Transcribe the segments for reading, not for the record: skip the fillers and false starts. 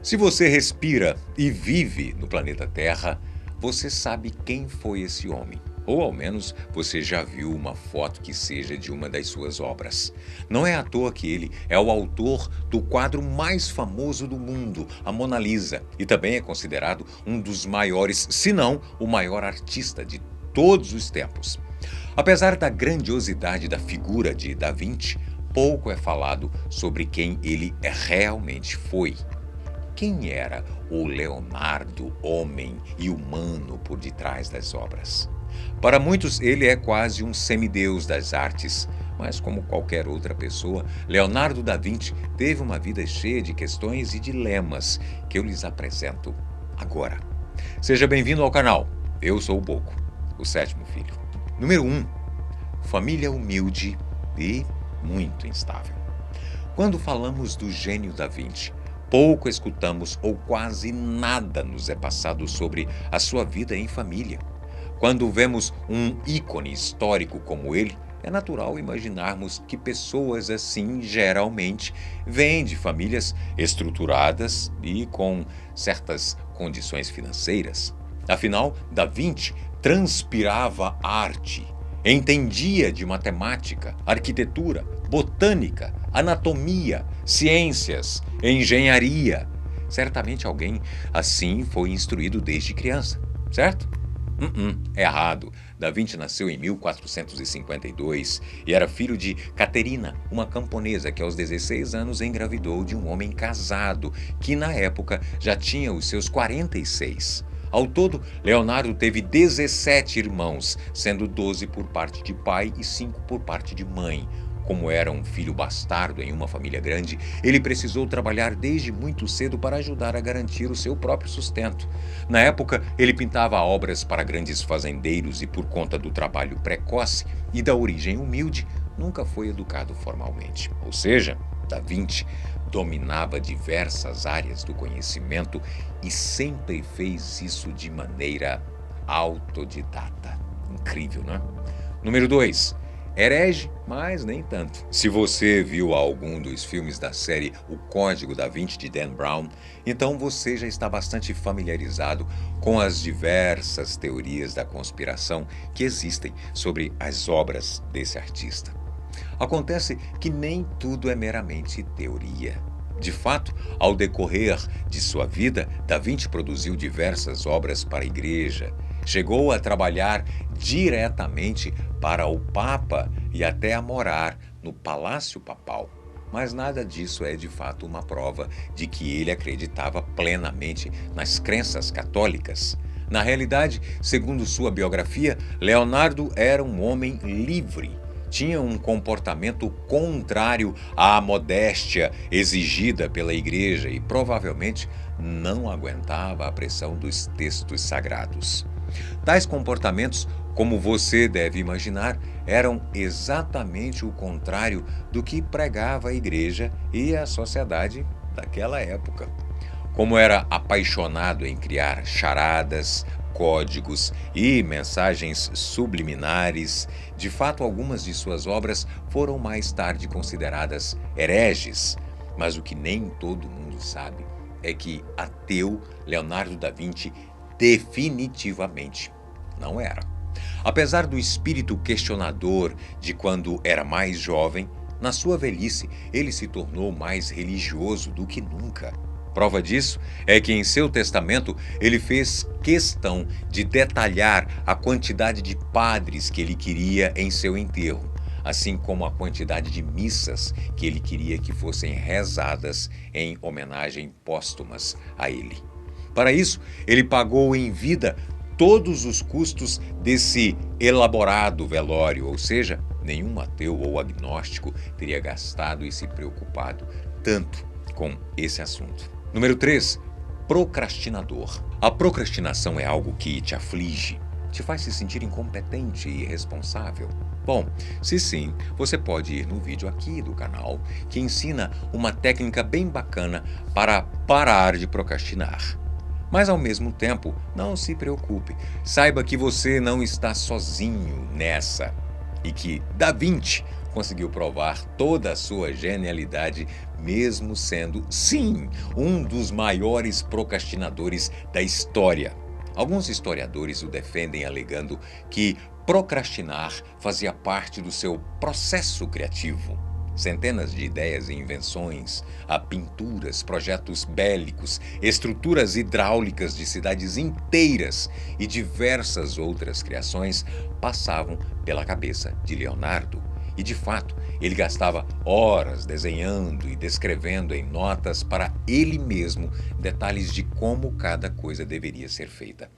Se você respira e vive no planeta Terra, você sabe quem foi esse homem. Ou ao menos você já viu uma foto que seja de uma das suas obras. Não é à toa que ele é o autor do quadro mais famoso do mundo, a Mona Lisa, e também é considerado um dos maiores, se não o maior artista de todos os tempos. Apesar da grandiosidade da figura de Da Vinci, pouco é falado sobre quem ele realmente foi. Quem era o Leonardo, homem e humano por detrás das obras? Para muitos, ele é quase um semideus das artes, mas como qualquer outra pessoa, Leonardo da Vinci teve uma vida cheia de questões e dilemas que eu lhes apresento agora. Seja bem-vindo ao canal. Eu sou o Boco, o sétimo filho. Número 1. Família humilde e muito instável. Quando falamos do gênio da Vinci, pouco escutamos ou quase nada nos é passado sobre a sua vida em família. Quando vemos um ícone histórico como ele, é natural imaginarmos que pessoas assim geralmente vêm de famílias estruturadas e com certas condições financeiras. Afinal, Da Vinci transpirava arte, entendia de matemática, arquitetura, botânica, anatomia, ciências, engenharia. Certamente alguém assim foi instruído desde criança, certo? Errado. Da Vinci nasceu em 1452 e era filho de Caterina, uma camponesa que aos 16 anos engravidou de um homem casado, que na época já tinha os seus 46. Ao todo, Leonardo teve 17 irmãos, sendo 12 por parte de pai e 5 por parte de mãe. Como era um filho bastardo em uma família grande, ele precisou trabalhar desde muito cedo para ajudar a garantir o seu próprio sustento. Na época, ele pintava obras para grandes fazendeiros e, por conta do trabalho precoce e da origem humilde, nunca foi educado formalmente. Ou seja, Da Vinci dominava diversas áreas do conhecimento e sempre fez isso de maneira autodidata. Incrível, não é? Número 2. Herege, mas nem tanto. Se você viu algum dos filmes da série O Código da Vinci de Dan Brown, então você já está bastante familiarizado com as diversas teorias da conspiração que existem sobre as obras desse artista. Acontece que nem tudo é meramente teoria. De fato, ao decorrer de sua vida, Da Vinci produziu diversas obras para a igreja, chegou a trabalhar diretamente para o Papa e até a morar no Palácio Papal. Mas nada disso é de fato uma prova de que ele acreditava plenamente nas crenças católicas. Na realidade, segundo sua biografia, Leonardo era um homem livre. Tinha um comportamento contrário à modéstia exigida pela igreja e provavelmente não aguentava a pressão dos textos sagrados. Tais comportamentos, como você deve imaginar, eram exatamente o contrário do que pregava a igreja e a sociedade daquela época. Como era apaixonado em criar charadas, códigos e mensagens subliminares, de fato algumas de suas obras foram mais tarde consideradas hereges. Mas o que nem todo mundo sabe é que ateu Leonardo da Vinci definitivamente não era. Apesar do espírito questionador de quando era mais jovem, na sua velhice ele se tornou mais religioso do que nunca. Prova disso é que em seu testamento ele fez questão de detalhar a quantidade de padres que ele queria em seu enterro, assim como a quantidade de missas que ele queria que fossem rezadas em homenagem póstumas a ele. Para isso, ele pagou em vida todos os custos desse elaborado velório, ou seja, nenhum ateu ou agnóstico teria gastado e se preocupado tanto com esse assunto. Número 3. Procrastinador. A procrastinação é algo que te aflige, te faz se sentir incompetente e irresponsável. Bom, se sim, você pode ir no vídeo aqui do canal que ensina uma técnica bem bacana para parar de procrastinar. Mas ao mesmo tempo, não se preocupe, saiba que você não está sozinho nessa e que Da Vinci conseguiu provar toda a sua genialidade mesmo sendo, sim, um dos maiores procrastinadores da história. Alguns historiadores o defendem alegando que procrastinar fazia parte do seu processo criativo. Centenas de ideias e invenções, a pinturas, projetos bélicos, estruturas hidráulicas de cidades inteiras e diversas outras criações passavam pela cabeça de Leonardo. E, de fato, ele gastava horas desenhando e descrevendo em notas para ele mesmo detalhes de como cada coisa deveria ser feita.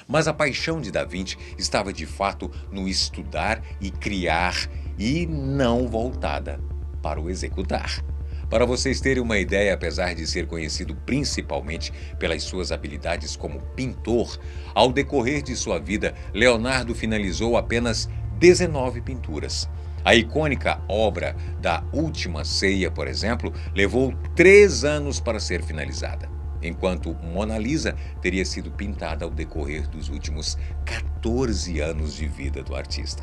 Mas a paixão de Da Vinci estava de fato no estudar e criar e não voltada para o executar. Para vocês terem uma ideia, apesar de ser conhecido principalmente pelas suas habilidades como pintor, ao decorrer de sua vida, Leonardo finalizou apenas 19 pinturas. A icônica obra da Última Ceia, por exemplo, levou 3 anos para ser finalizada, enquanto Mona Lisa teria sido pintada ao decorrer dos últimos 14 anos de vida do artista.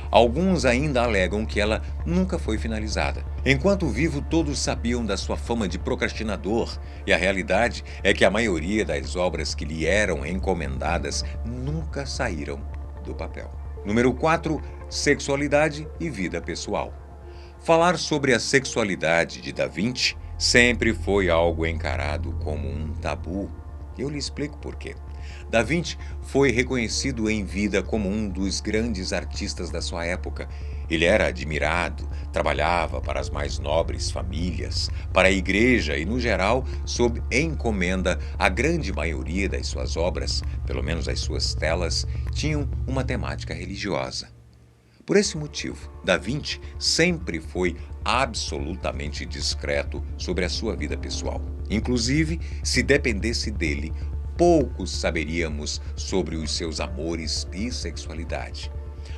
Alguns ainda alegam que ela nunca foi finalizada. Enquanto vivo, todos sabiam da sua fama de procrastinador, e a realidade é que a maioria das obras que lhe eram encomendadas nunca saíram do papel. Número 4. Sexualidade e vida pessoal. Falar sobre a sexualidade de Da Vinci sempre foi algo encarado como um tabu. Eu lhe explico por quê. Da Vinci foi reconhecido em vida como um dos grandes artistas da sua época. Ele era admirado, trabalhava para as mais nobres famílias, para a igreja e, no geral, sob encomenda, a grande maioria das suas obras, pelo menos as suas telas, tinham uma temática religiosa. Por esse motivo, Da Vinci sempre foi absolutamente discreto sobre a sua vida pessoal. Inclusive, se dependesse dele, poucos saberíamos sobre os seus amores e sexualidade.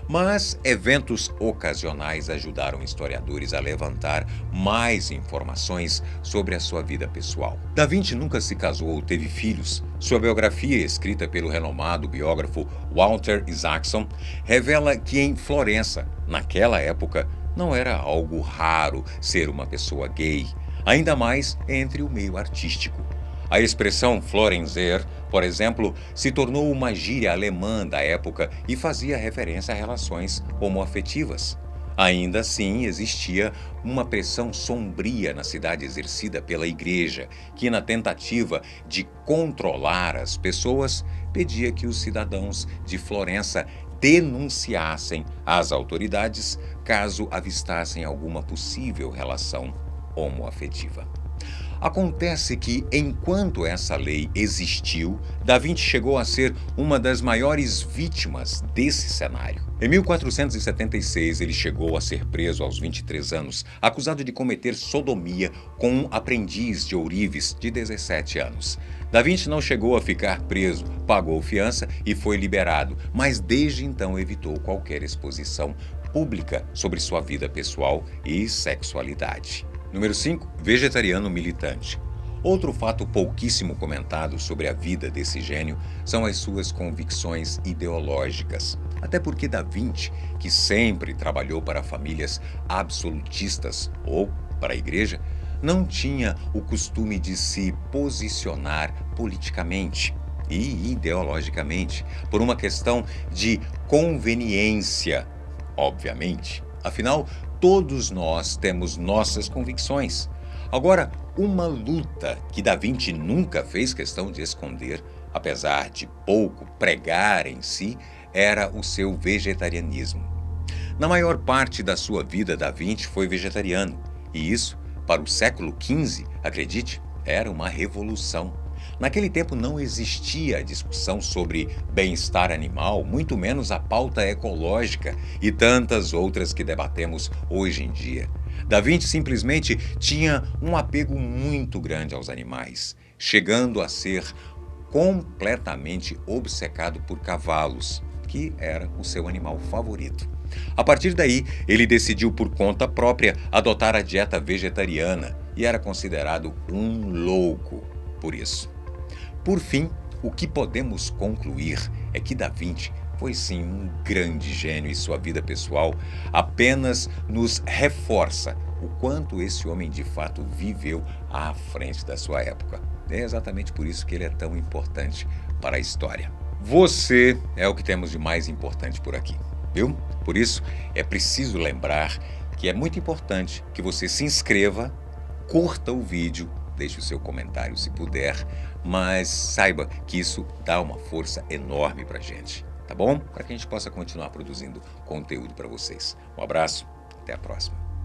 Mas eventos ocasionais ajudaram historiadores a levantar mais informações sobre a sua vida pessoal. Da Vinci nunca se casou ou teve filhos. Sua biografia, escrita pelo renomado biógrafo Walter Isaacson, revela que em Florença, naquela época, não era algo raro ser uma pessoa gay, ainda mais entre o meio artístico. A expressão Florenzer, por exemplo, se tornou uma gíria alemã da época e fazia referência a relações homoafetivas. Ainda assim, existia uma pressão sombria na cidade exercida pela igreja, que, na tentativa de controlar as pessoas, pedia que os cidadãos de Florença denunciassem às autoridades caso avistassem alguma possível relação homoafetiva. Acontece que, enquanto essa lei existiu, Da Vinci chegou a ser uma das maiores vítimas desse cenário. Em 1476, ele chegou a ser preso aos 23 anos, acusado de cometer sodomia com um aprendiz de ourives de 17 anos. Da Vinci não chegou a ficar preso, pagou fiança e foi liberado, mas desde então evitou qualquer exposição pública sobre sua vida pessoal e sexualidade. Número 5. Vegetariano militante. Outro fato pouquíssimo comentado sobre a vida desse gênio são as suas convicções ideológicas. Até porque Da Vinci, que sempre trabalhou para famílias absolutistas ou para a igreja, não tinha o costume de se posicionar politicamente e ideologicamente por uma questão de conveniência, obviamente. Afinal, todos nós temos nossas convicções. Agora, uma luta que Da Vinci nunca fez questão de esconder, apesar de pouco pregar em si, era o seu vegetarianismo. Na maior parte da sua vida, Da Vinci foi vegetariano, e isso, para o século XV, acredite, era uma revolução. Naquele tempo não existia a discussão sobre bem-estar animal, muito menos a pauta ecológica e tantas outras que debatemos hoje em dia. Da Vinci simplesmente tinha um apego muito grande aos animais, chegando a ser completamente obcecado por cavalos, que era o seu animal favorito. A partir daí, ele decidiu por conta própria adotar a dieta vegetariana e era considerado um louco por isso. Por fim, o que podemos concluir é que Da Vinci foi sim um grande gênio e sua vida pessoal apenas nos reforça o quanto esse homem de fato viveu à frente da sua época. É exatamente por isso que ele é tão importante para a história. Você é o que temos de mais importante por aqui, viu? Por isso, é preciso lembrar que é muito importante que você se inscreva, curta o vídeo, deixe o seu comentário se puder, mas saiba que isso dá uma força enorme para a gente, tá bom? Para que a gente possa continuar produzindo conteúdo para vocês. Um abraço, até a próxima.